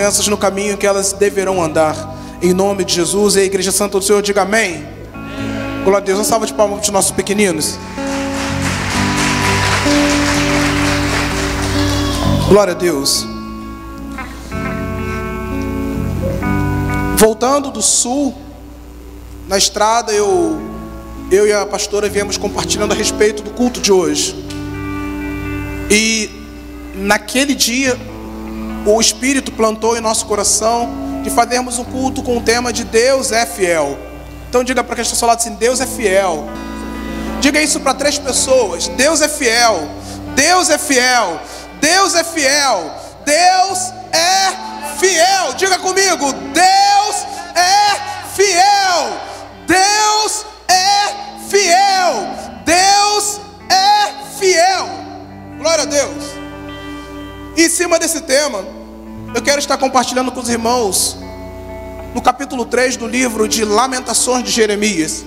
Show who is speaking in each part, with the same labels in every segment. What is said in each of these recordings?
Speaker 1: crianças no caminho que elas deverão andar. Em nome de Jesus, e a Igreja Santa do Senhor diga amém. Glória a Deus. Uma salva de palmas para os nossos pequeninos. Glória a Deus. Voltando do sul, na estrada, eu e a pastora viemos compartilhando a respeito do culto de hoje. E naquele dia, o Espírito plantou em nosso coração de fazermos um culto com o tema de Deus é fiel. Então diga para quem está ao seu lado assim: Deus é fiel. Diga isso para 3 pessoas: Deus é fiel. Deus é fiel. Deus é fiel. Deus é fiel. Diga comigo: Deus é fiel. Deus é fiel. Deus é fiel. Glória a Deus. E em cima desse tema, eu quero estar compartilhando com os irmãos no capítulo 3 do livro de Lamentações de Jeremias.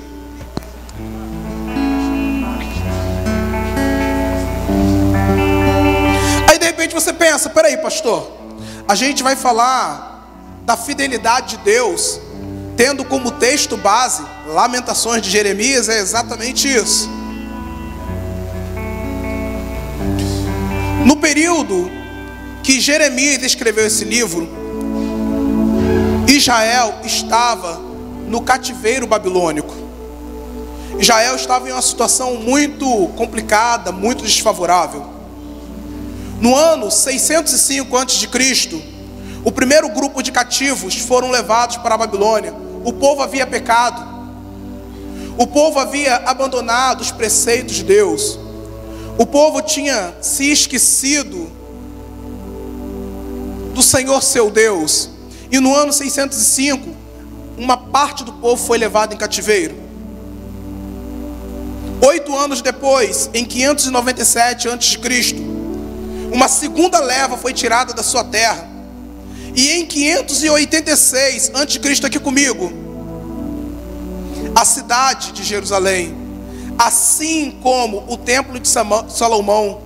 Speaker 1: Aí de repente você pensa: peraí, pastor, a gente vai falar da fidelidade de Deus tendo como texto base Lamentações de Jeremias? É exatamente isso. No período que Jeremias escreveu esse livro, Israel estava no cativeiro babilônico. Israel estava em uma situação muito complicada, muito desfavorável. No ano 605 a.C., o primeiro grupo de cativos foram levados para a Babilônia. O povo havia pecado. O povo havia abandonado os preceitos de Deus. O povo tinha se esquecido do Senhor seu Deus. E no ano 605, uma parte do povo foi levada em cativeiro. 8 anos depois, em 597 a.C., uma segunda leva foi tirada da sua terra. E em 586 a.C., aqui comigo, a cidade de Jerusalém, assim como o templo de Salomão,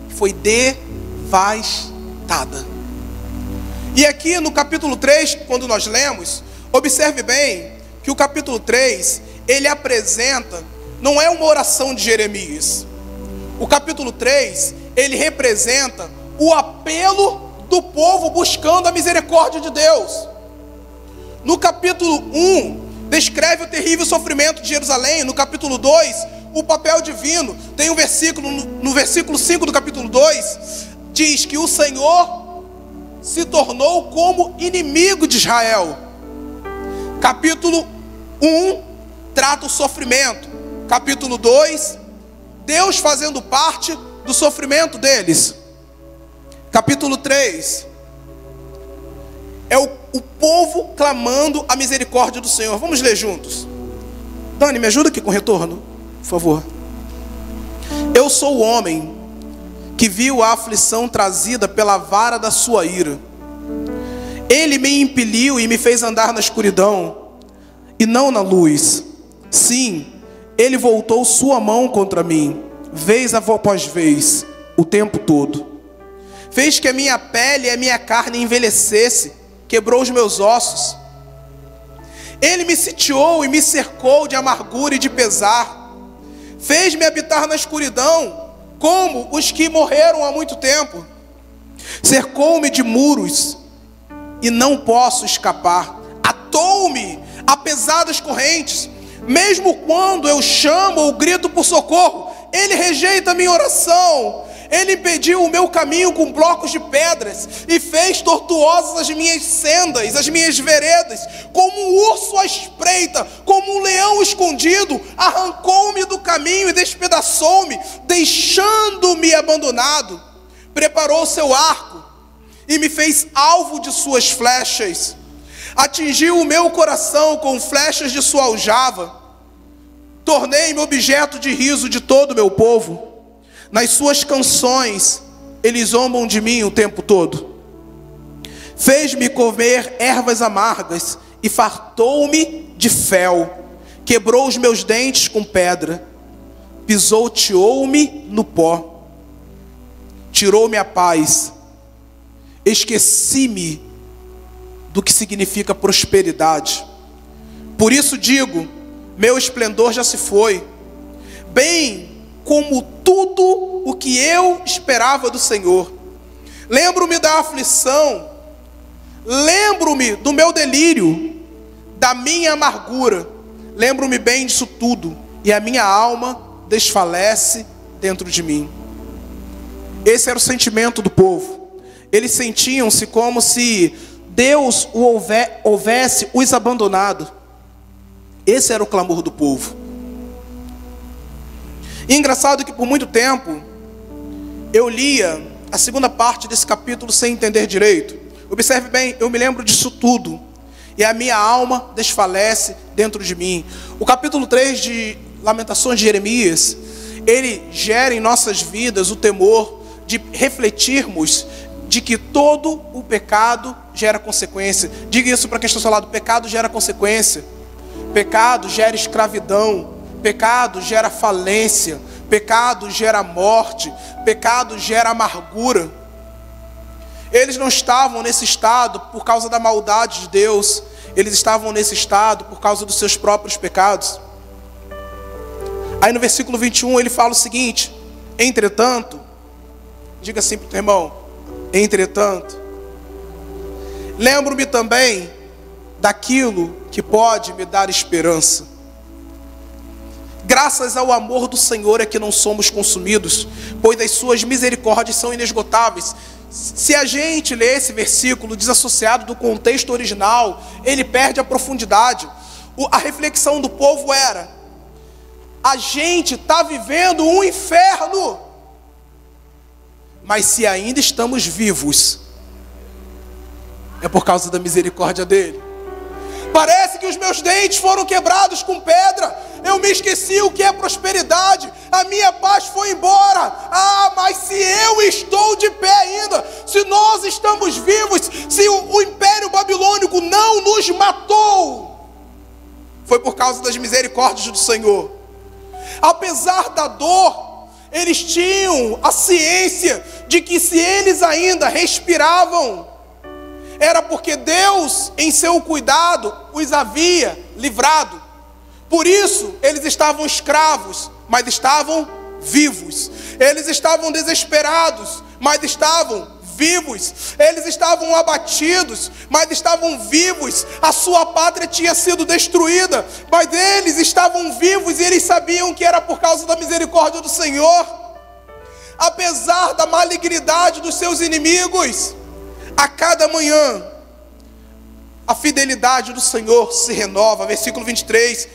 Speaker 1: foi devastada. E aqui no capítulo 3, quando nós lemos, observe bem que o capítulo 3, ele apresenta, não é uma oração de Jeremias. O capítulo 3, ele representa o apelo do povo buscando a misericórdia de Deus. No capítulo 1, descreve o terrível sofrimento de Jerusalém. No capítulo 2, o papel divino. Tem um versículo, no versículo 5 do capítulo 2, diz que o Senhor se tornou como inimigo de Israel. Capítulo 1 trata o sofrimento. Capítulo 2, Deus fazendo parte do sofrimento deles. Capítulo 3 é o povo clamando a misericórdia do Senhor. Vamos ler juntos. Dani, me ajuda aqui com o retorno, por favor. Eu sou o homem que viu a aflição trazida pela vara da sua ira. Ele me impeliu e me fez andar na escuridão e não na luz. Sim, ele voltou sua mão contra mim, vez após vez, o tempo todo. Fez que a minha pele e a minha carne envelhecesse, quebrou os meus ossos. Ele me sitiou e me cercou de amargura e de pesar. Fez-me habitar na escuridão, como os que morreram há muito tempo. Cercou-me de muros e não posso escapar. Atou-me a pesadas correntes. Mesmo quando eu chamo ou grito por socorro, ele rejeita a minha oração. Ele impediu o meu caminho com blocos de pedras e fez tortuosas as minhas sendas, as minhas veredas. Como um urso à espreita, como um leão escondido, arrancou-me do caminho e despedaçou-me, deixando-me abandonado. Preparou seu arco e me fez alvo de suas flechas. Atingiu o meu coração com flechas de sua aljava. Tornei-me objeto de riso de todo o meu povo. Nas suas canções, eles zombam de mim o tempo todo. Fez-me comer ervas amargas e fartou-me de fel. Quebrou os meus dentes com pedra. Pisoteou-me no pó. Tirou-me a paz. Esqueci-me do que significa prosperidade. Por isso digo, meu esplendor já se foi, bem como tudo o que eu esperava do Senhor. Lembro-me da aflição, lembro-me do meu delírio, da minha amargura, lembro-me bem disso tudo, e a minha alma desfalece dentro de mim. Esse era o sentimento do povo. Eles sentiam-se como se Deus houvesse os abandonado. Esse era o clamor do povo. E engraçado que por muito tempo eu lia a segunda parte desse capítulo sem entender direito. Observe bem, eu me lembro disso tudo, e a minha alma desfalece dentro de mim. O capítulo 3 de Lamentações de Jeremias, ele gera em nossas vidas o temor de refletirmos de que todo o pecado gera consequência. Diga isso para quem está ao seu lado: pecado gera consequência, pecado gera escravidão, pecado gera falência, pecado gera morte, pecado gera amargura. Eles não estavam nesse estado por causa da maldade de Deus, eles estavam nesse estado por causa dos seus próprios pecados. Aí no versículo 21 ele fala o seguinte: entretanto, diga assim para o teu irmão, entretanto, lembro-me também daquilo que pode me dar esperança. Graças ao amor do Senhor é que não somos consumidos, pois as suas misericórdias são inesgotáveis. Se a gente lê esse versículo desassociado do contexto original, ele perde a profundidade. A reflexão do povo era: a gente está vivendo um inferno, mas se ainda estamos vivos, é por causa da misericórdia dele. Parece que os meus dentes foram quebrados com pedra, eu me esqueci o que é prosperidade, a minha paz foi embora. Mas se eu estou de pé ainda, se nós estamos vivos, se o Império Babilônico não nos matou, foi por causa das misericórdias do Senhor. Apesar da dor, eles tinham a ciência de que se eles ainda respiravam, era porque Deus, em seu cuidado, os havia livrado. Por isso, eles estavam escravos, mas estavam vivos. Eles estavam desesperados, mas estavam vivos. Eles estavam abatidos, mas estavam vivos. A sua pátria tinha sido destruída, mas eles estavam vivos, e eles sabiam que era por causa da misericórdia do Senhor. Apesar da malignidade dos seus inimigos, a cada manhã a fidelidade do Senhor se renova. Versículo 23: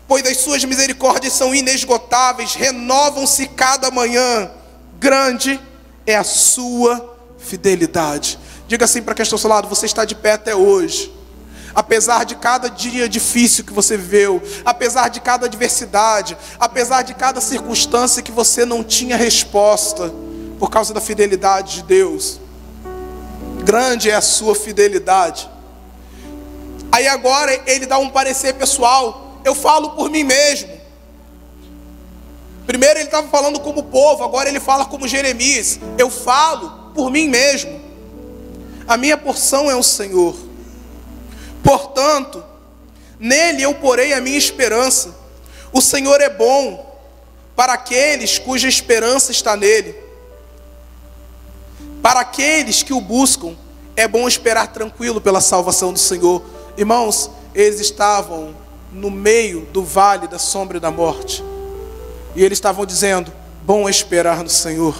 Speaker 1: pois as suas misericórdias são inesgotáveis, renovam-se cada manhã, grande é a sua fidelidade. Diga assim para quem está ao seu lado: você está de pé até hoje, apesar de cada dia difícil que você viveu, apesar de cada adversidade, apesar de cada circunstância que você não tinha resposta, por causa da fidelidade de Deus. Grande é a sua fidelidade. Aí agora ele dá um parecer pessoal: eu falo por mim mesmo. Primeiro ele estava falando como povo, agora ele fala como Jeremias: eu falo por mim mesmo. A minha porção é o Senhor, portanto, nele eu porei a minha esperança. O Senhor é bom para aqueles cuja esperança está nele. Para aqueles que o buscam, é bom esperar tranquilo pela salvação do Senhor. Irmãos, eles estavam no meio do vale da sombra e da morte, e eles estavam dizendo: bom esperar no Senhor.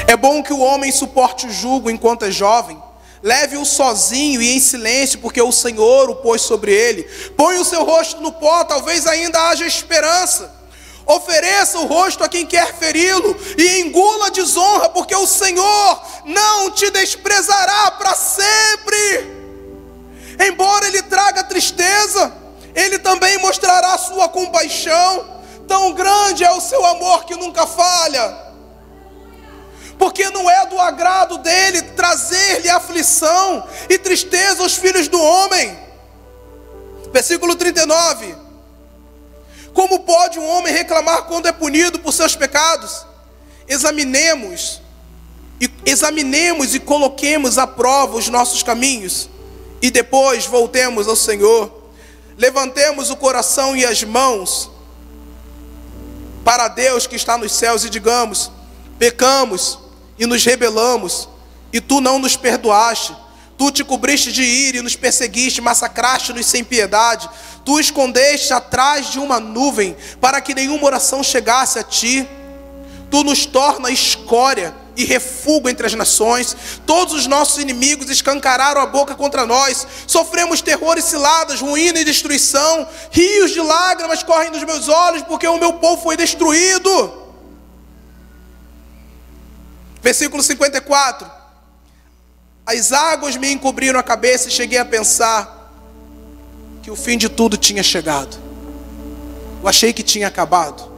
Speaker 1: É bom que o homem suporte o jugo enquanto é jovem, leve-o sozinho e em silêncio, porque o Senhor o pôs sobre ele. Põe o seu rosto no pó, talvez ainda haja esperança. Ofereça o rosto a quem quer feri-lo, e engula a desonra, porque o Senhor não te desprezará para sempre. Embora ele traga tristeza, ele também mostrará sua compaixão. Tão grande é o seu amor que nunca falha, porque não é do agrado dele trazer-lhe aflição e tristeza aos filhos do homem. Versículo 39: como pode um homem reclamar quando é punido por seus pecados? Examinemos e examinemos e coloquemos à prova os nossos caminhos, e depois voltemos ao Senhor. Levantemos o coração e as mãos para Deus que está nos céus e digamos: pecamos e nos rebelamos, e tu não nos perdoaste. Tu te cobriste de ira e nos perseguiste, massacraste-nos sem piedade. Tu escondeste atrás de uma nuvem para que nenhuma oração chegasse a ti. Tu nos torna escória e refúgio entre as nações. Todos os nossos inimigos escancararam a boca contra nós. Sofremos terror e ciladas, ruína e destruição. Rios de lágrimas correm dos meus olhos, porque o meu povo foi destruído. Versículo 54. As águas me encobriram a cabeça e cheguei a pensar que o fim de tudo tinha chegado. Eu achei que tinha acabado.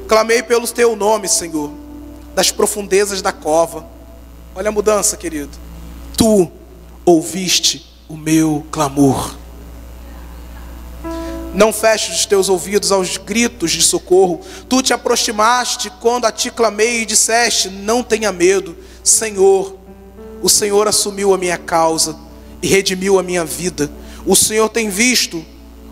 Speaker 1: Clamei pelo teu nome, Senhor, das profundezas da cova. Olha a mudança, querido. Tu ouviste o meu clamor. Não feches os teus ouvidos aos gritos de socorro. Tu te aproximaste quando a ti clamei e disseste: não tenha medo, Senhor. O Senhor assumiu a minha causa e redimiu a minha vida. O Senhor tem visto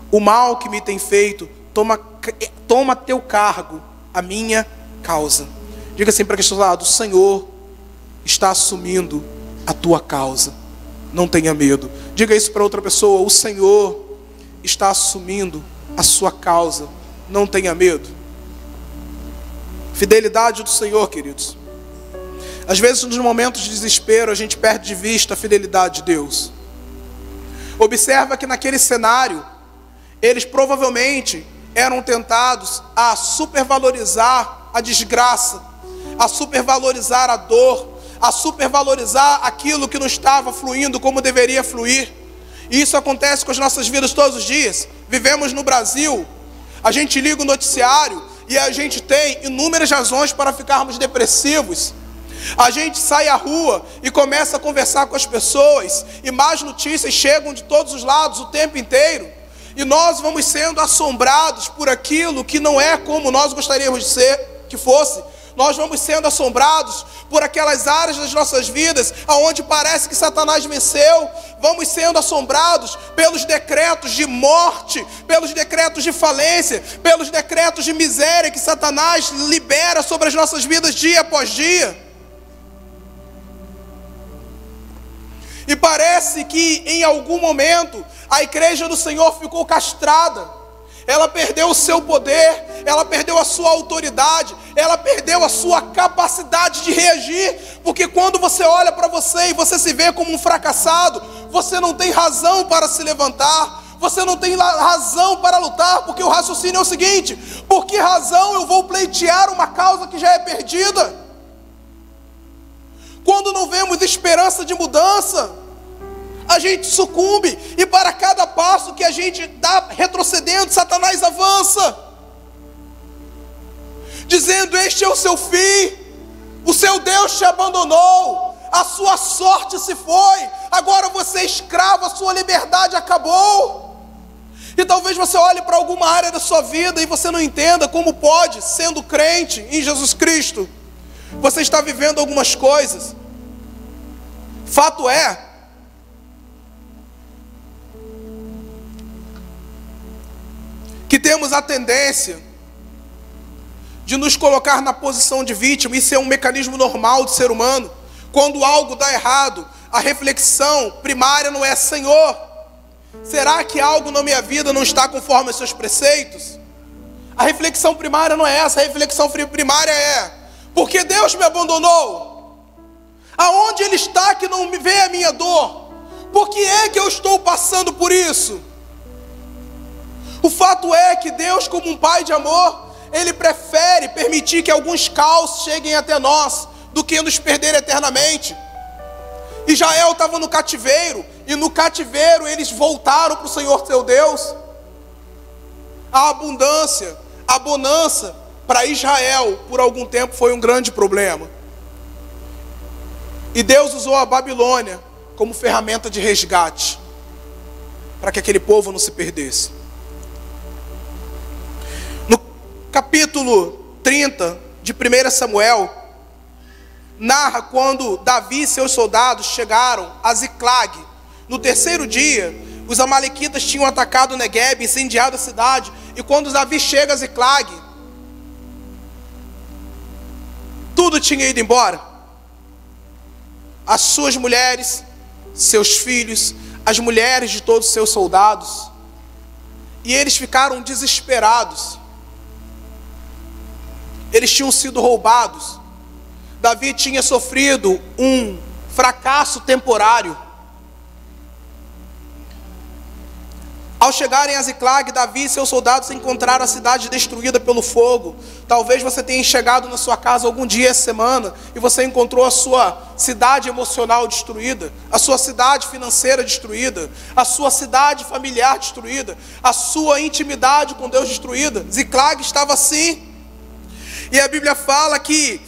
Speaker 1: o mal que me tem feito. Toma teu cargo a minha causa. Diga assim para quem está ao lado: o Senhor está assumindo a tua causa. Não tenha medo. Diga isso para outra pessoa: o Senhor está assumindo a sua causa. Não tenha medo. Fidelidade do Senhor, queridos. Às vezes, nos momentos de desespero, a gente perde de vista a fidelidade de Deus. Observa que naquele cenário, eles provavelmente eram tentados a supervalorizar a desgraça, a supervalorizar a dor, a supervalorizar aquilo que não estava fluindo como deveria fluir. E isso acontece com as nossas vidas todos os dias. Vivemos no Brasil, a gente liga o noticiário e a gente tem inúmeras razões para ficarmos depressivos. A gente sai à rua e começa a conversar com as pessoas, e mais notícias chegam de todos os lados o tempo inteiro, e nós vamos sendo assombrados por aquilo que não é como nós gostaríamos de ser, que fosse. Nós vamos sendo assombrados por aquelas áreas das nossas vidas onde parece que Satanás venceu. Vamos sendo assombrados pelos decretos de morte, pelos decretos de falência, pelos decretos de miséria que Satanás libera sobre as nossas vidas dia após dia. E parece que em algum momento a igreja do Senhor ficou castrada. Ela perdeu o seu poder, ela perdeu a sua autoridade, ela perdeu a sua capacidade de reagir. Porque quando você olha para você e você se vê como um fracassado, você não tem razão para se levantar, você não tem razão para lutar, porque o raciocínio é o seguinte: por que razão eu vou pleitear uma causa que já é perdida? Quando não vemos esperança de mudança, a gente sucumbe, e para cada passo que a gente dá retrocedendo, Satanás avança, dizendo: este é o seu fim, o seu Deus te abandonou, a sua sorte se foi, agora você é escravo, a sua liberdade acabou. E talvez você olhe para alguma área da sua vida e você não entenda como pode, sendo crente em Jesus Cristo, você está vivendo algumas coisas. Fato é que temos a tendência de nos colocar na posição de vítima. Isso é um mecanismo normal do ser humano. Quando algo dá errado, a reflexão primária não é: Senhor, será que algo na minha vida não está conforme os seus preceitos? A reflexão primária não é essa. A reflexão primária é: por que Deus me abandonou? Aonde Ele está que não me vê a minha dor? Por que é que eu estou passando por isso? O fato é que Deus, como um pai de amor, Ele prefere permitir que alguns caos cheguem até nós do que nos perder eternamente. Israel estava no cativeiro, e no cativeiro eles voltaram para o Senhor seu Deus. A abundância, a bonança para Israel por algum tempo foi um grande problema. E Deus usou a Babilônia como ferramenta de resgate, para que aquele povo não se perdesse. No capítulo 30 de 1 Samuel, narra quando Davi e seus soldados chegaram a Ziclag. No terceiro dia, os amalequitas tinham atacado Neguebe, incendiado a cidade. E quando Davi chega a Ziclag, tudo tinha ido embora. As suas mulheres, seus filhos, as mulheres de todos os seus soldados. E eles ficaram desesperados. Eles tinham sido roubados. Davi tinha sofrido um fracasso temporário. Ao chegarem a Ziclag, Davi e seus soldados encontraram a cidade destruída pelo fogo. Talvez você tenha chegado na sua casa algum dia essa semana e você encontrou a sua cidade emocional destruída, a sua cidade financeira destruída, a sua cidade familiar destruída, a sua intimidade com Deus destruída. Ziclag estava assim. E a Bíblia fala que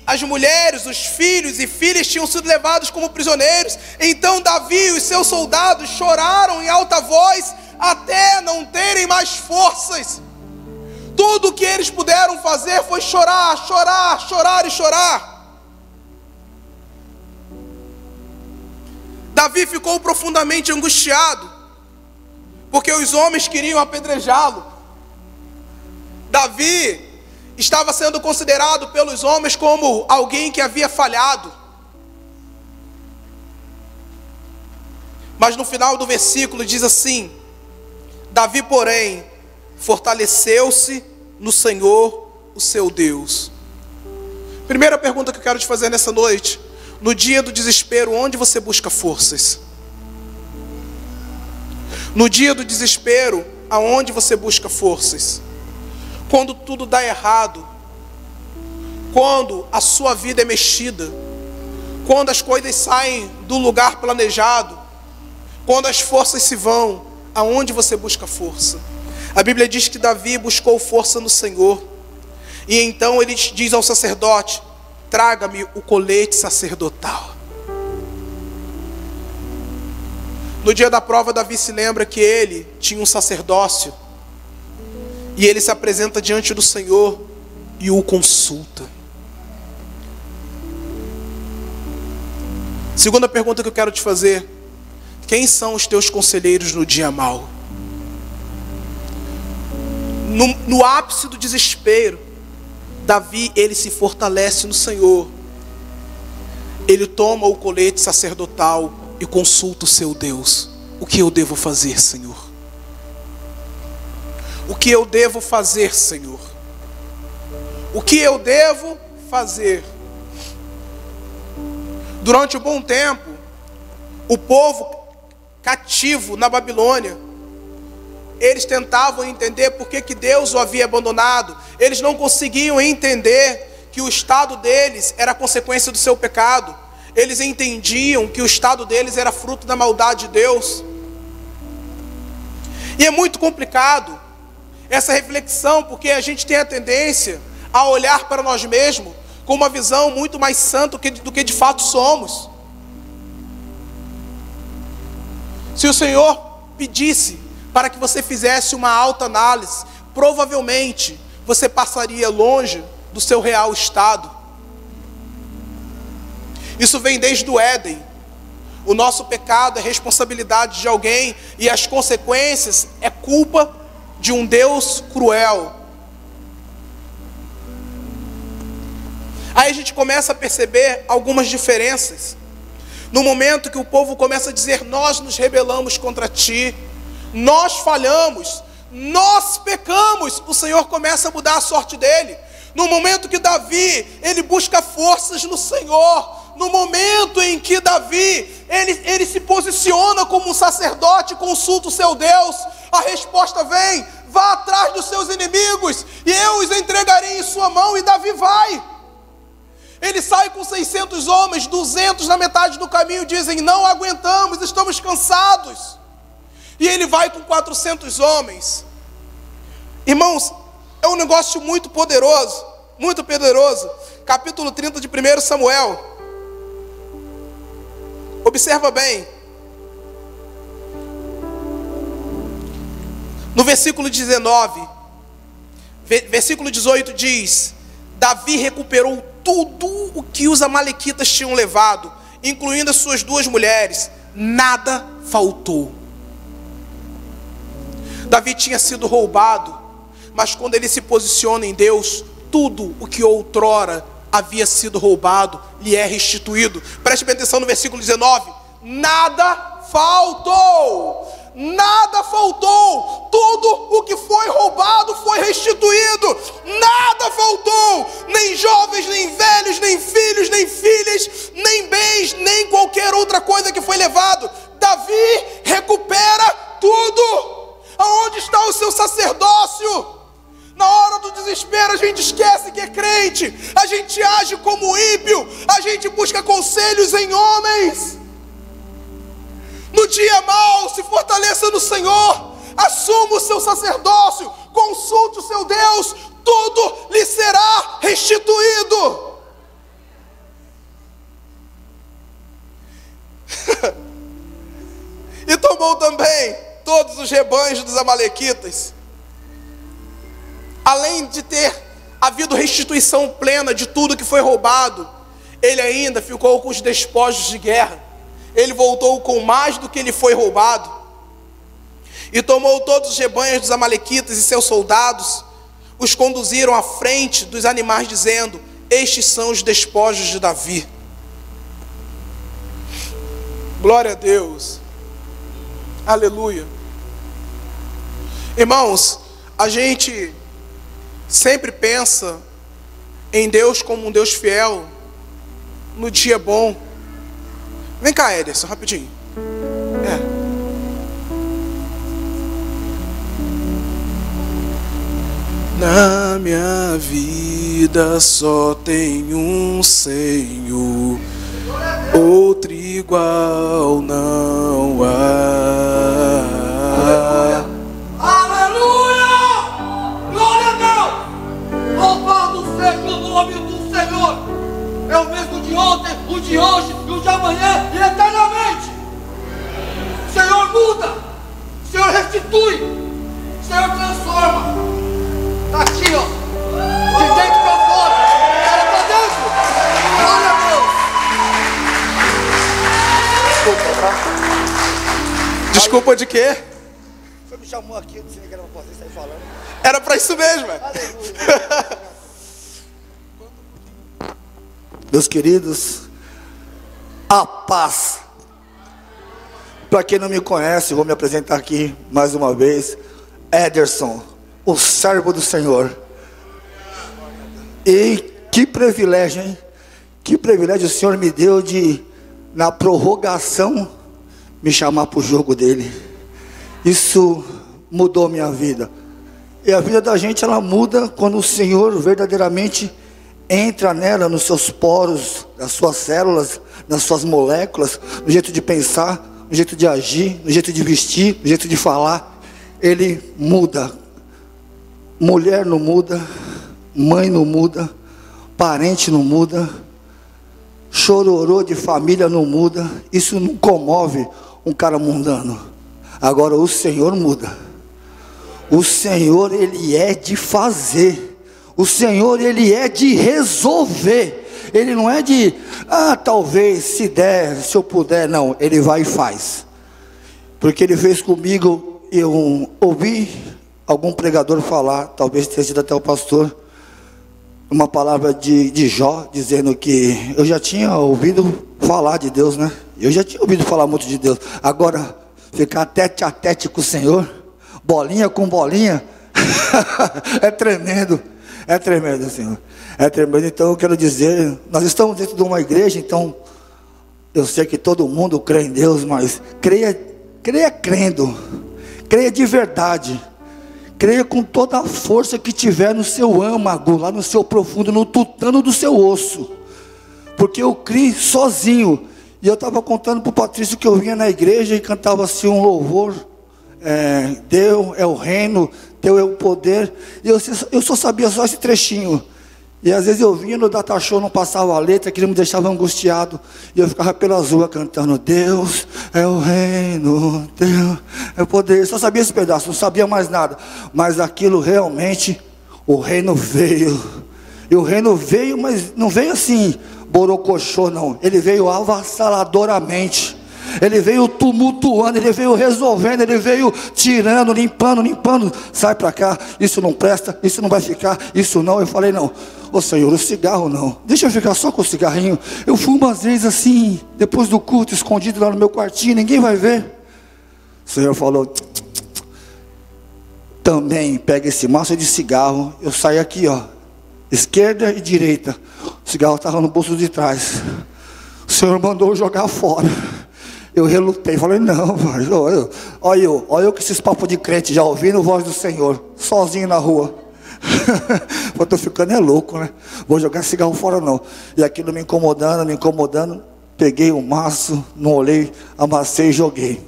Speaker 1: as mulheres, os filhos e filhas tinham sido levados como prisioneiros. Então Davi e os seus soldados choraram em alta voz até não terem mais forças. Tudo o que eles puderam fazer foi chorar, chorar, chorar e chorar. Davi ficou profundamente angustiado, porque os homens queriam apedrejá-lo. Davi estava sendo considerado pelos homens como alguém que havia falhado. Mas no final do versículo diz assim: Davi, porém, fortaleceu-se no Senhor, o seu Deus. Primeira pergunta que eu quero te fazer nessa noite: no dia do desespero, onde você busca forças? No dia do desespero, aonde você busca forças? Quando tudo dá errado, quando a sua vida é mexida, quando as coisas saem do lugar planejado, quando as forças se vão, aonde você busca força? A Bíblia diz que Davi buscou força no Senhor. E então ele diz ao sacerdote: traga-me o colete sacerdotal. No dia da prova, Davi se lembra que ele tinha um sacerdócio. E ele se apresenta diante do Senhor e o consulta. Segunda pergunta que eu quero te fazer: quem são os teus conselheiros no dia mau? No ápice do desespero, Davi, ele se fortalece no Senhor. Ele toma o colete sacerdotal e consulta o seu Deus. O que eu devo fazer, Senhor? O que eu devo fazer, Senhor? O que eu devo fazer? Durante um bom tempo, o povo cativo na Babilônia, eles tentavam entender por que Deus o havia abandonado. Eles não conseguiam entender que o estado deles era consequência do seu pecado. Eles entendiam que o estado deles era fruto da maldade de Deus. E é muito complicado essa reflexão, porque a gente tem a tendência a olhar para nós mesmos com uma visão muito mais santa do que de fato somos. Se o Senhor pedisse para que você fizesse uma autoanálise, provavelmente você passaria longe do seu real estado. Isso vem desde o Éden. O nosso pecado é responsabilidade de alguém, e as consequências é culpa de um Deus cruel. Aí a gente começa a perceber algumas diferenças. No momento que o povo começa a dizer: nós nos rebelamos contra ti, nós falhamos, nós pecamos, o Senhor começa a mudar a sorte dele. No momento que Davi, ele busca forças no Senhor, no momento em que Davi, ele se posiciona como um sacerdote, consulta o seu Deus, a resposta vem: vá atrás dos seus inimigos, e eu os entregarei em sua mão. E Davi vai. Ele sai com 600 homens, 200 na metade do caminho dizem: não aguentamos, estamos cansados. E ele vai com 400 homens. Irmãos, é um negócio muito poderoso, muito poderoso. Capítulo 30 de 1 Samuel. Observa bem. No versículo 19, versículo 18 diz: Davi recuperou tudo o que os amalequitas tinham levado, incluindo as suas 2 mulheres, nada faltou. Davi tinha sido roubado, mas quando ele se posiciona em Deus, tudo o que outrora havia sido roubado lhe é restituído. Preste bem atenção no versículo 19: nada faltou, nada faltou, tudo o que foi roubado foi restituído, nada faltou, nem jovens, nem velhos, nem filhos, nem filhas, nem bens, nem qualquer outra coisa que foi levado. Davi recupera tudo. Aonde está o seu sacerdócio? Na hora do desespero a gente esquece que é crente, a gente age como ímpio, a gente busca conselhos em homens. No dia mau, se fortaleça no Senhor, assuma o seu sacerdócio, consulte o seu Deus, tudo lhe será restituído. E tomou também todos os rebanhos dos amalequitas. Além de ter havido restituição plena de tudo que foi roubado, ele ainda ficou com os despojos de guerra. Ele voltou com mais do que lhe foi roubado. E tomou todos os rebanhos dos amalequitas e seus soldados, os conduziram à frente dos animais, dizendo: estes são os despojos de Davi. Glória a Deus. Aleluia. Irmãos, a gente sempre pensa em Deus como um Deus fiel no dia bom. Vem cá, Ederson, rapidinho. Na minha vida só tem um Senhor, outro igual não há.
Speaker 2: Aleluia! Glória a Deus! Louvado seja o nome do Senhor! É o mesmo de ontem, o de hoje e o de amanhã e eternamente. O Senhor muda, o Senhor restitui, o Senhor transforma. Está aqui, ó, de dentro para fora, era para dentro. Glória a Deus.
Speaker 1: Desculpa de quê?
Speaker 2: Você me chamou aqui, eu não sei o que era para fazer, sair falando.
Speaker 1: Era para isso mesmo.
Speaker 2: Aleluia. Meus queridos, a paz. Para quem não me conhece, vou me apresentar aqui mais uma vez. Ederson, o servo do Senhor. E que privilégio, hein? Que privilégio o Senhor me deu de, na prorrogação, me chamar para o jogo dele. Isso mudou minha vida. E a vida da gente, ela muda quando o Senhor verdadeiramente entra nela, nos seus poros, nas suas células, nas suas moléculas, no jeito de pensar, no jeito de agir, no jeito de vestir, no jeito de falar. Ele muda. Mulher não muda, mãe não muda, parente não muda, chororô de família não muda. Isso não comove um cara mundano. Agora o Senhor muda. O Senhor, Ele é de fazer. O Senhor, Ele é de resolver. Ele não é de, talvez, se der, se eu puder. Não, Ele vai e faz. Porque Ele fez comigo, eu ouvi algum pregador falar, talvez tenha sido até o pastor, uma palavra de Jó, dizendo que eu já tinha ouvido falar de Deus, né? Eu já tinha ouvido falar muito de Deus. Agora, ficar tete a tete com o Senhor, bolinha com bolinha, é tremendo. É tremendo, Senhor. É tremendo. Então eu quero dizer, nós estamos dentro de uma igreja, então eu sei que todo mundo crê em Deus, mas creia crendo, creia de verdade, creia com toda a força que tiver no seu âmago, lá no seu profundo, no tutano do seu osso, porque eu criei sozinho. E eu estava contando para o Patrício que eu vinha na igreja e cantava assim um louvor, Deus é o reino, Deus é o poder, e eu só sabia só esse trechinho. E às vezes eu vinha no data show, não passava a letra, aquilo me deixava angustiado, e eu ficava pelas ruas cantando: Deus é o reino, Deus é o poder. Eu só sabia esse pedaço, não sabia mais nada, mas aquilo realmente, o reino veio, E o reino veio, mas não veio assim, borocochô não. Ele veio avassaladoramente. Ele veio tumultuando, ele veio resolvendo, ele veio tirando, limpando. Sai para cá, isso não presta, isso não vai ficar, isso não. Eu falei, não, ô Senhor, o cigarro não. Deixa eu ficar só com o cigarrinho. Eu fumo às vezes assim, depois do culto, escondido lá no meu quartinho, ninguém vai ver. O Senhor falou, também pega esse maço de cigarro. Eu saí aqui, ó, esquerda e direita. O cigarro estava no bolso de trás. O Senhor mandou eu jogar fora. Eu relutei, falei, não, olha eu com esses papos de crente, já ouvindo a voz do Senhor, sozinho na rua. Eu estou ficando é louco, né? Vou jogar cigarro fora não. E aquilo me incomodando, peguei o maço, não olhei, amassei e joguei.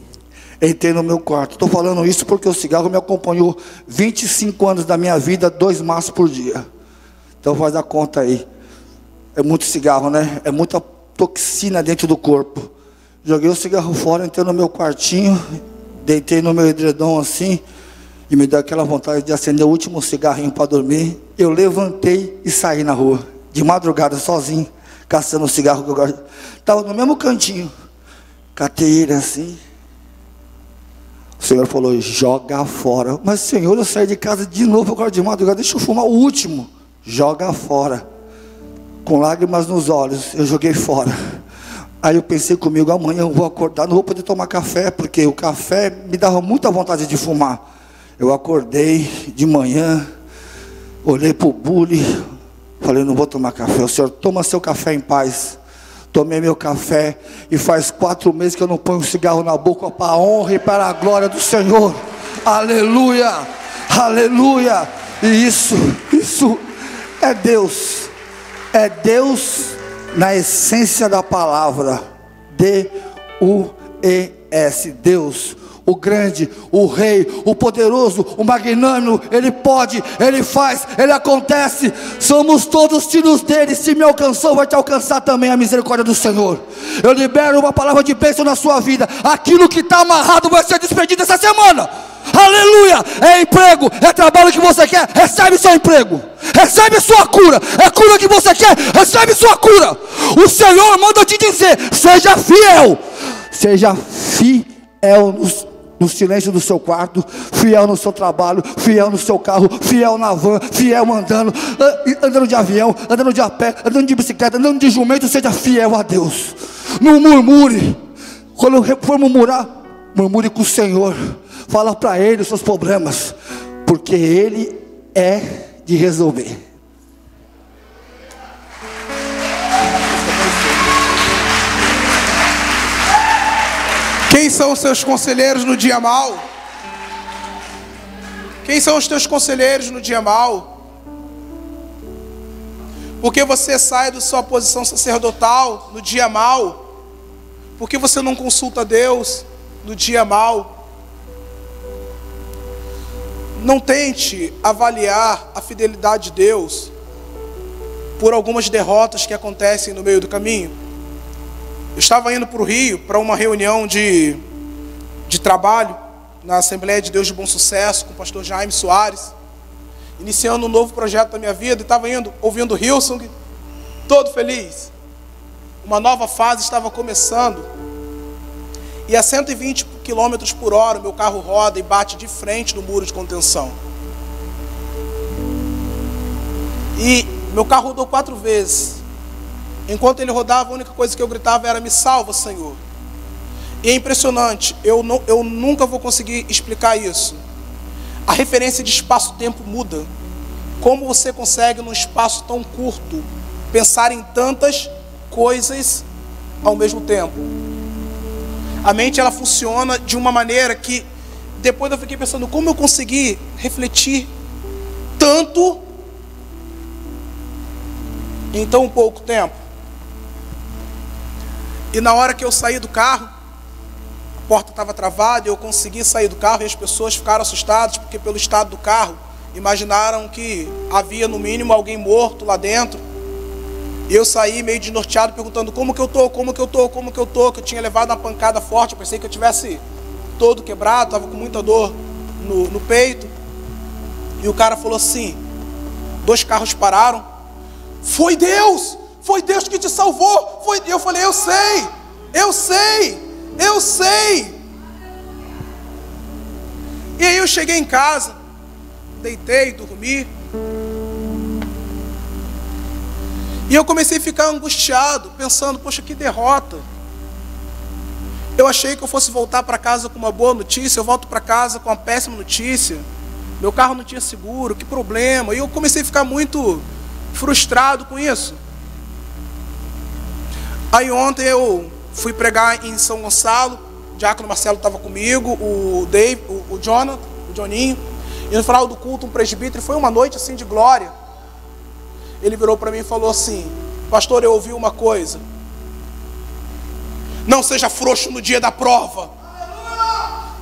Speaker 2: Entrei no meu quarto. Estou falando isso porque o cigarro me acompanhou 25 anos da minha vida, 2 maços por dia. Então faz a conta aí. É muito cigarro, né? É muita toxina dentro do corpo. Joguei o cigarro fora, entrei no meu quartinho, deitei no meu edredom assim, e me deu aquela vontade de acender o último cigarrinho para dormir. Eu levantei e saí na rua, de madrugada, sozinho, caçando o cigarro que eu gosto. Estava no mesmo cantinho, catei ele assim. O Senhor falou, joga fora. Mas Senhor, eu saí de casa de novo agora de madrugada, deixa eu fumar o último. Joga fora. Com lágrimas nos olhos, eu joguei fora. Aí eu pensei comigo, amanhã eu vou acordar, não vou poder tomar café, porque o café me dava muita vontade de fumar. Eu acordei de manhã, olhei para o bule, falei, não vou tomar café. O Senhor, toma seu café em paz. Tomei meu café, e faz 4 meses que eu não ponho um cigarro na boca, para a honra e para a glória do Senhor. Aleluia, aleluia. E isso é Deus na essência da palavra, D-U-E-S, Deus, o grande, o rei, o poderoso, o magnânimo. Ele pode, ele faz, ele acontece. Somos todos filhos dele. Se me alcançou, vai te alcançar também a misericórdia do Senhor. Eu libero uma palavra de bênção na sua vida. Aquilo que está amarrado vai ser despedido essa semana. Aleluia, é emprego, é trabalho que você quer, recebe seu emprego, recebe sua cura, é cura que você quer, recebe sua cura. O Senhor manda te dizer, seja fiel no silêncio do seu quarto, fiel no seu trabalho, fiel no seu carro, fiel na van, fiel andando de avião, andando de a pé, andando de bicicleta, andando de jumento. Seja fiel a Deus, não murmure. Quando for murmurar, murmure com o Senhor. Fala para Ele os seus problemas, porque Ele é de resolver.
Speaker 1: Quem são os seus conselheiros no dia mau? Quem são os teus conselheiros no dia mau? Porque você sai da sua posição sacerdotal no dia mau? Porque você não consulta Deus no dia mau? Não tente avaliar a fidelidade de Deus por algumas derrotas que acontecem no meio do caminho. Eu estava indo para o Rio para uma reunião de trabalho na Assembleia de Deus de Bom Sucesso com o pastor Jaime Soares, iniciando um novo projeto da minha vida. E estava indo, ouvindo Hillsong, todo feliz. Uma nova fase estava começando. E a 120 km por hora, meu carro roda e bate de frente no muro de contenção. E meu carro rodou 4 vezes. Enquanto ele rodava, a única coisa que eu gritava era, me salva, Senhor. E é impressionante, eu nunca vou conseguir explicar isso. A referência de espaço-tempo muda. Como você consegue, num espaço tão curto, pensar em tantas coisas ao mesmo tempo? A mente, ela funciona de uma maneira que depois eu fiquei pensando, como eu consegui refletir tanto em tão pouco tempo? E na hora que eu saí do carro, a porta estava travada, eu consegui sair do carro e as pessoas ficaram assustadas, porque pelo estado do carro, imaginaram que havia no mínimo alguém morto lá dentro. E eu saí meio desnorteado, perguntando como que eu tô, que eu tinha levado uma pancada forte. Eu pensei que eu tivesse todo quebrado, estava com muita dor no peito. E o cara falou assim, 2 carros pararam, foi Deus que te salvou. Eu falei, eu sei. E aí eu cheguei em casa, deitei, dormi. E eu comecei a ficar angustiado, pensando, poxa, que derrota. Eu achei que eu fosse voltar para casa com uma boa notícia, eu volto para casa com uma péssima notícia. Meu carro não tinha seguro, que problema. E eu comecei a ficar muito frustrado com isso. Aí ontem eu fui pregar em São Gonçalo, o diácono Marcelo estava comigo, o Dave, o Joninho. E no final do culto, um presbítero, foi uma noite assim de glória. Ele virou para mim e falou assim: pastor, eu ouvi uma coisa. Não seja frouxo no dia da prova.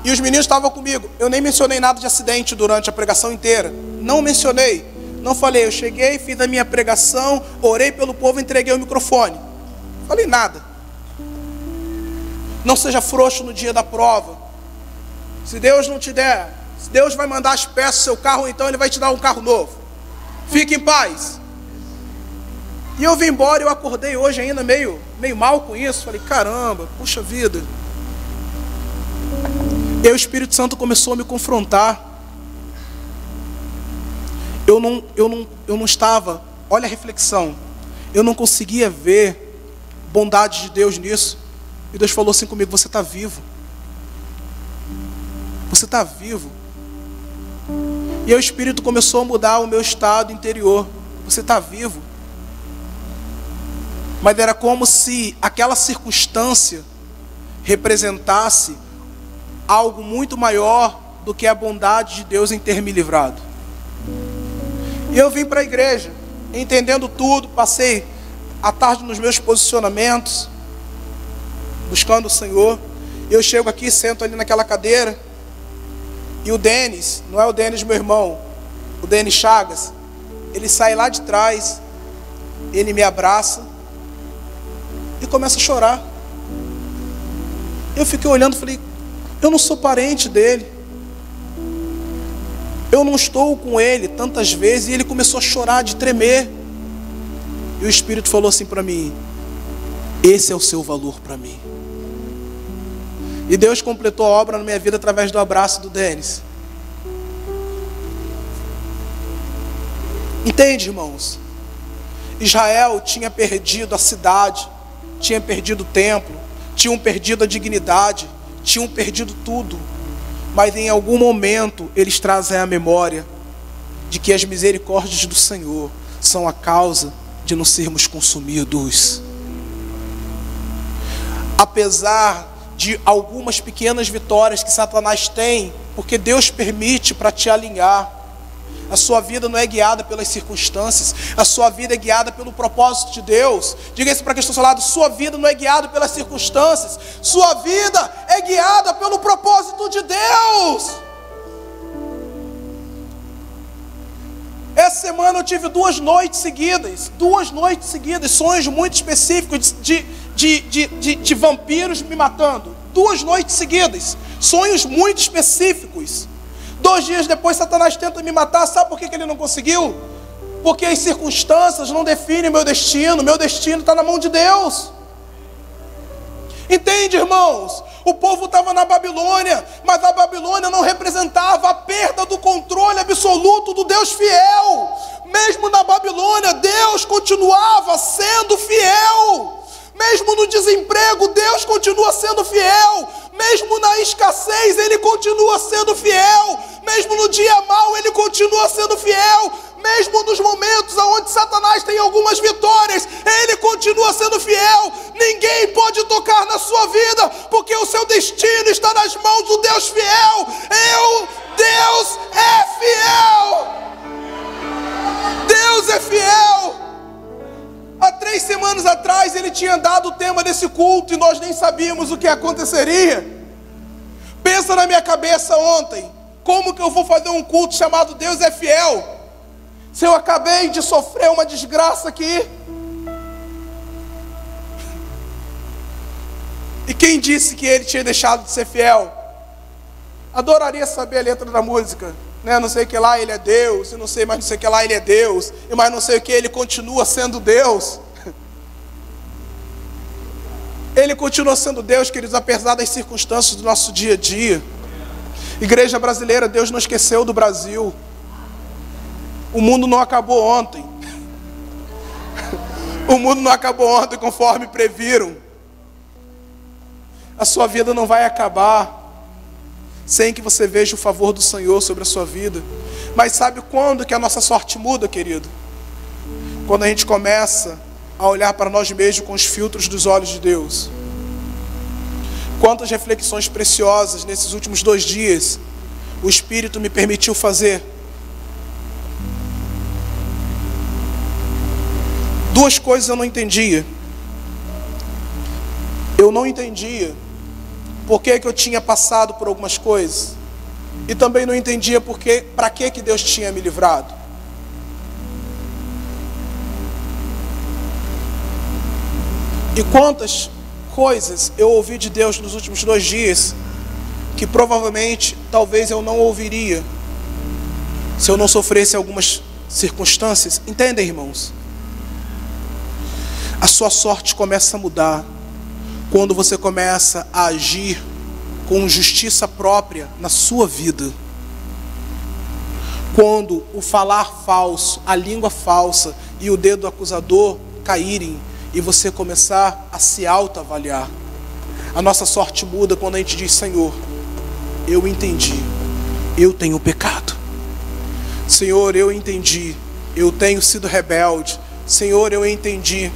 Speaker 1: E os meninos estavam comigo. Eu nem mencionei nada de acidente durante a pregação inteira. Não mencionei. Não falei. Eu cheguei, fiz a minha pregação, orei pelo povo, entreguei o microfone. Falei nada. Não seja frouxo no dia da prova. Se Deus não te der, se Deus vai mandar as peças do seu carro, então Ele vai te dar um carro novo. Fique em paz. E eu vim embora, eu acordei hoje ainda meio mal com isso. Falei, caramba, puxa vida. E aí o Espírito Santo começou a me confrontar. Eu não estava, olha a reflexão, eu não conseguia ver bondade de Deus nisso. E Deus falou assim comigo: você está vivo. Você está vivo. E aí o Espírito começou a mudar o meu estado interior. Você está vivo. Mas era como se aquela circunstância representasse algo muito maior do que a bondade de Deus em ter me livrado. E eu vim para a igreja, entendendo tudo, passei a tarde nos meus posicionamentos, buscando o Senhor. Eu chego aqui, sento ali naquela cadeira, e o Denis, não é o Denis meu irmão, o Denis Chagas, ele sai lá de trás, ele me abraça e começa a chorar. Eu fiquei olhando e falei, eu não sou parente dele, eu não estou com ele tantas vezes. E ele começou a chorar, de tremer. E o Espírito falou assim para mim: esse é o seu valor para mim. E Deus completou a obra na minha vida através do abraço do Denis. Entende, irmãos? Israel tinha perdido a cidade, tinha perdido o templo, tinham perdido a dignidade, tinham perdido tudo. Mas em algum momento eles trazem a memória de que as misericórdias do Senhor são a causa de não sermos consumidos. Apesar de algumas pequenas vitórias que Satanás tem, porque Deus permite para te alinhar. A sua vida não é guiada pelas circunstâncias, a sua vida é guiada pelo propósito de Deus. Diga isso para quem está ao seu lado: sua vida não é guiada pelas circunstâncias, sua vida é guiada pelo propósito de Deus. Essa semana eu tive 2 noites seguidas, sonhos muito específicos de vampiros me matando. 2 noites seguidas, sonhos muito específicos. 2 dias depois Satanás tenta me matar. Sabe por que ele não conseguiu? Porque as circunstâncias não definem meu destino está na mão de Deus. Entende, irmãos? O povo estava na Babilônia, mas a Babilônia não representava a perda do controle absoluto do Deus fiel. Mesmo na Babilônia, Deus continuava sendo fiel. Mesmo no desemprego, Deus continua sendo fiel. Mesmo na escassez, Ele continua sendo fiel. Mesmo no dia mau, Ele continua sendo fiel. Mesmo nos momentos onde Satanás tem algumas vitórias, Ele continua sendo fiel. Ninguém pode tocar na sua vida, porque o seu destino está nas mãos do Deus fiel. Deus é fiel. Deus é fiel. Há 3 semanas atrás ele tinha dado o tema desse culto e nós nem sabíamos o que aconteceria. Pensa na minha cabeça ontem: como que eu vou fazer um culto chamado Deus é Fiel, se eu acabei de sofrer uma desgraça aqui? E quem disse que ele tinha deixado de ser fiel? Adoraria saber a letra da música. né, não sei o que lá, ele é Deus, e não sei mais não sei o que lá, ele é Deus, e mais não sei o que, ele continua sendo Deus. Ele continua sendo Deus, queridos, apesar das circunstâncias do nosso dia a dia. Igreja brasileira, Deus não esqueceu do Brasil. O mundo não acabou ontem. O mundo não acabou ontem conforme previram. A sua vida não vai acabar sem que você veja o favor do Senhor sobre a sua vida. Mas sabe quando que a nossa sorte muda, querido? Quando a gente começa a olhar para nós mesmos com os filtros dos olhos de Deus. Quantas reflexões preciosas nesses últimos 2 dias o Espírito me permitiu fazer. 2 coisas eu não entendia. Eu não entendia por que eu tinha passado por algumas coisas. E também não entendia para que Deus tinha me livrado. E quantas coisas eu ouvi de Deus nos últimos 2 dias que provavelmente, talvez eu não ouviria se eu não sofresse algumas circunstâncias. Entendem, irmãos? A sua sorte começa a mudar quando você começa a agir com justiça própria na sua vida. Quando o falar falso, a língua falsa e o dedo acusador caírem e você começar a se autoavaliar. A nossa sorte muda quando a gente diz: Senhor, eu entendi, eu tenho pecado. Senhor, eu entendi, eu tenho sido rebelde. Senhor, eu entendi,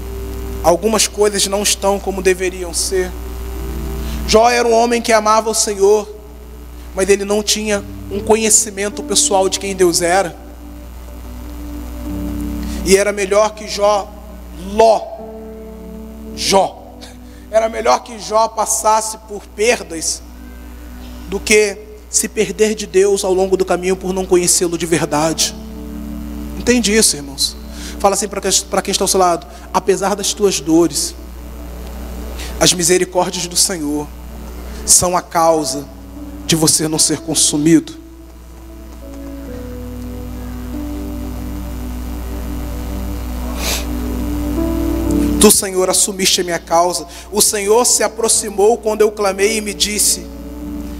Speaker 1: algumas coisas não estão como deveriam ser. Jó era um homem que amava o Senhor, mas ele não tinha um conhecimento pessoal de quem Deus era. E era melhor que Jó era melhor que Jó passasse por perdas do que se perder de Deus ao longo do caminho por não conhecê-lo de verdade. Entende isso, irmãos? Fala assim para quem está ao seu lado: apesar das tuas dores, as misericórdias do Senhor são a causa de você não ser consumido. Tu, Senhor, assumiste a minha causa. O Senhor se aproximou quando eu clamei e me disse,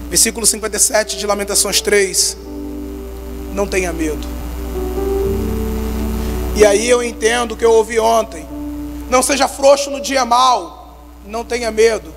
Speaker 1: versículo 57 de Lamentações 3, não tenha medo. E aí eu entendo o que eu ouvi ontem: não seja frouxo no dia mau, não tenha medo.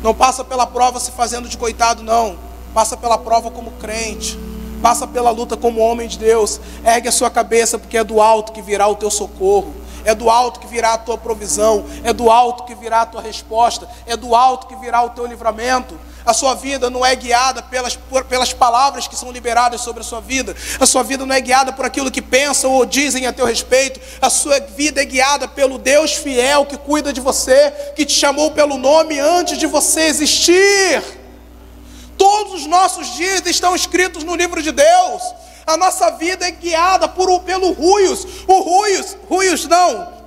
Speaker 1: Não passa pela prova se fazendo de coitado, não. Passa pela prova como crente. Passa pela luta como homem de Deus. Ergue a sua cabeça, porque é do alto que virá o teu socorro. É do alto que virá a tua provisão. É do alto que virá a tua resposta. É do alto que virá o teu livramento. A sua vida não é guiada pelas palavras que são liberadas sobre a sua vida. A sua vida não é guiada por aquilo que pensam ou dizem a teu respeito. A sua vida é guiada pelo Deus fiel que cuida de você, que te chamou pelo nome antes de você existir. Todos os nossos dias estão escritos no livro de Deus. A nossa vida é guiada pelo Ruios.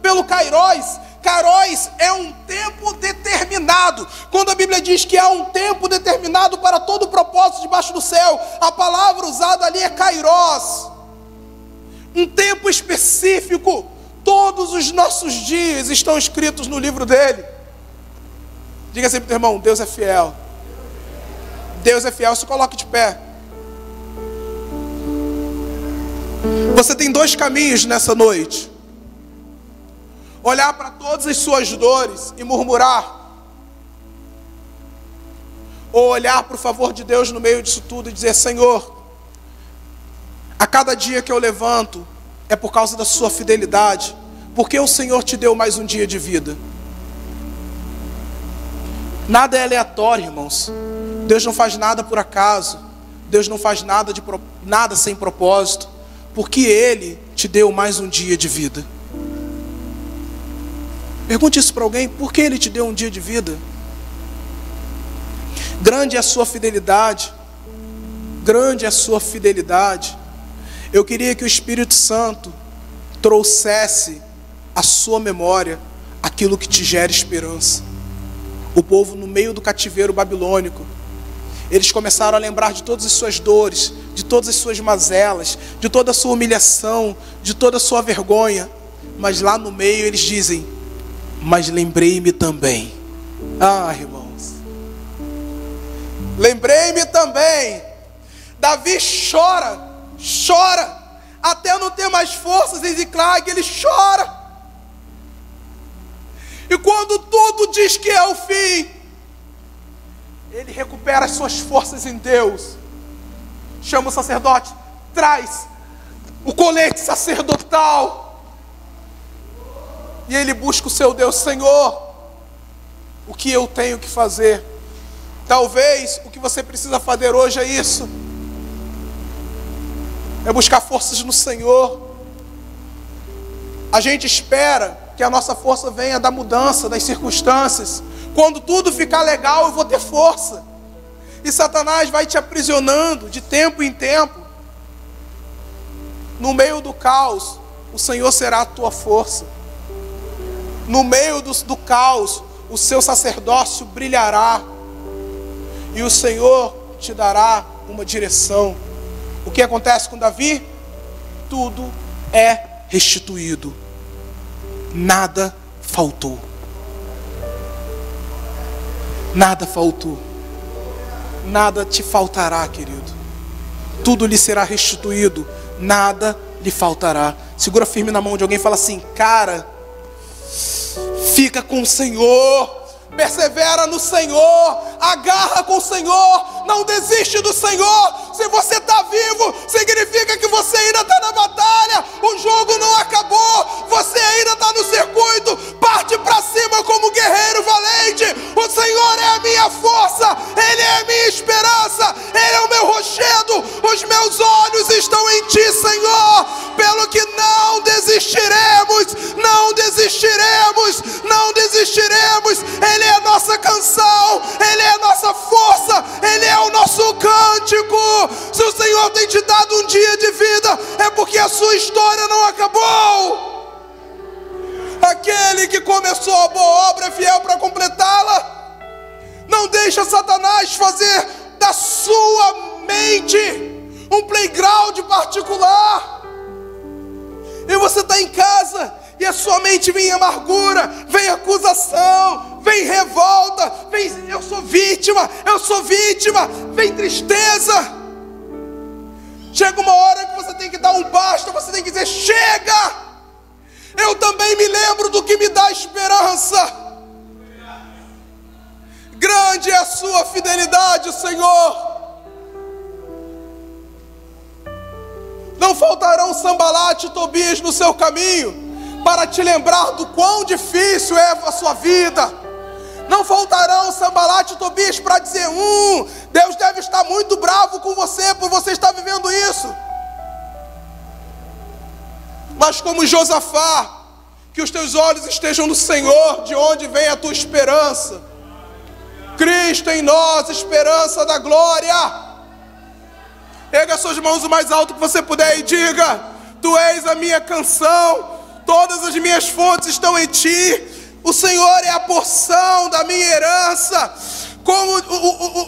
Speaker 1: Pelo Kairos. Kairos é um tempo determinado. Quando a Bíblia diz que há um tempo determinado para todo propósito debaixo do céu, a palavra usada ali é Kairos. Um tempo específico. Todos os nossos dias estão escritos no livro dele. Diga assim para o teu irmão: Deus é fiel. Deus é fiel. Se coloque de pé. Você tem 2 caminhos nessa noite: olhar para todas as suas dores e murmurar, ou olhar para o favor de Deus no meio disso tudo e dizer: Senhor, a cada dia que eu levanto é por causa da sua fidelidade, porque o Senhor te deu mais um dia de vida. Nada é aleatório, irmãos. Deus não faz nada por acaso. Deus não faz nada sem propósito, porque Ele te deu mais um dia de vida. Pergunte isso para alguém: por que Ele te deu um dia de vida? Grande é a sua fidelidade. Grande é a sua fidelidade. Eu queria que o Espírito Santo trouxesse à sua memória aquilo que te gera esperança. O povo no meio do cativeiro babilônico, Eles começaram a lembrar de todas as suas dores, de todas as suas mazelas, de toda a sua humilhação, de toda a sua vergonha. Mas lá no meio eles dizem: mas lembrei-me também. Ah, irmãos, lembrei-me também. Davi chora, até não ter mais forças em Ziclag, ele chora. E quando tudo diz que é o fim, ele recupera as suas forças em Deus. Chama o sacerdote, traz o colete sacerdotal. E ele busca o seu Deus. Senhor, o que eu tenho que fazer? Talvez o que você precisa fazer hoje é isso. É buscar forças no Senhor. A gente espera que a nossa força venha da mudança, das circunstâncias. Quando tudo ficar legal, eu vou ter força. E Satanás vai te aprisionando de tempo em tempo. No meio do caos, o Senhor será a tua força. No meio do caos, o seu sacerdócio brilhará. E o Senhor te dará uma direção. O que acontece com Davi? Tudo é restituído. Nada faltou. Nada faltou. Nada te faltará, querido. Tudo lhe será restituído. Nada lhe faltará. Segura firme na mão de alguém e fala assim: cara, fica com o Senhor. Persevera no Senhor, agarra com o Senhor, não desiste do Senhor. Se você está vivo, significa que você ainda está na batalha. O jogo não acabou, você ainda está no circuito. Parte para cima como guerreiro valente. O Senhor é a minha força, Ele é a minha esperança, Ele é o meu rochedo. Os meus olhos estão em Ti, Senhor. Pelo que não desistiremos, não desistiremos, não desistiremos. Ele é a nossa canção, Ele é a nossa força, Ele é o nosso cântico. Se o Senhor tem te dado um dia de vida, é porque a sua história não acabou. Aquele que começou a boa obra é fiel para completá-la. Não deixa Satanás fazer da sua mente um playground particular. E você está em casa e a sua mente vem amargura, vem acusação, vem revolta, vem eu sou vítima, vem tristeza. Chega uma hora que você tem que dar um basta, você tem que dizer: chega! Eu também me lembro do que me dá esperança. Grande é a sua fidelidade, Senhor. Não faltarão Sambalate e Tobias no seu caminho para te lembrar do quão difícil é a sua vida. Não faltarão Sambalate e Tobias para dizer: Deus deve estar muito bravo com você por você estar vivendo isso. Mas como Josafá, que os teus olhos estejam no Senhor, de onde vem a tua esperança. Cristo em nós, esperança da glória. Erga suas mãos o mais alto que você puder e diga: Tu és a minha canção, todas as minhas fontes estão em Ti. O Senhor é a porção da minha herança. Como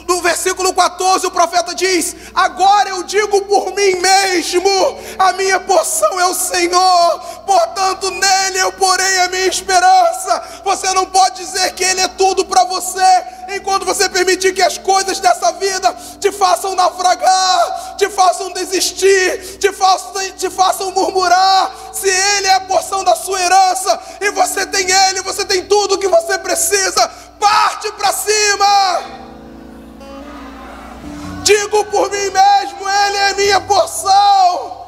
Speaker 1: no versículo 14 o profeta diz: agora eu digo por mim mesmo, a minha porção é o Senhor, portanto nele eu porei a minha esperança. Você não pode dizer que Ele é tudo para você, enquanto você permitir que as coisas dessa vida te façam naufragar, te façam desistir, te façam murmurar. Se Ele é a porção da sua herança, e você tem Ele, você tem tudo o que você precisa. Parte para cima. Digo por mim mesmo, Ele é minha porção.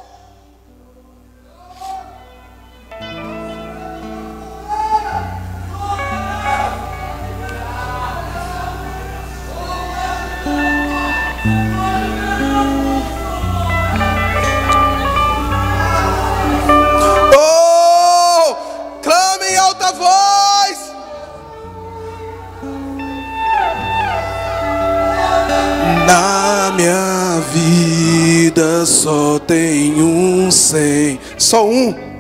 Speaker 1: Oh, clame em alta voz. Na minha vida só tem um sem, só um.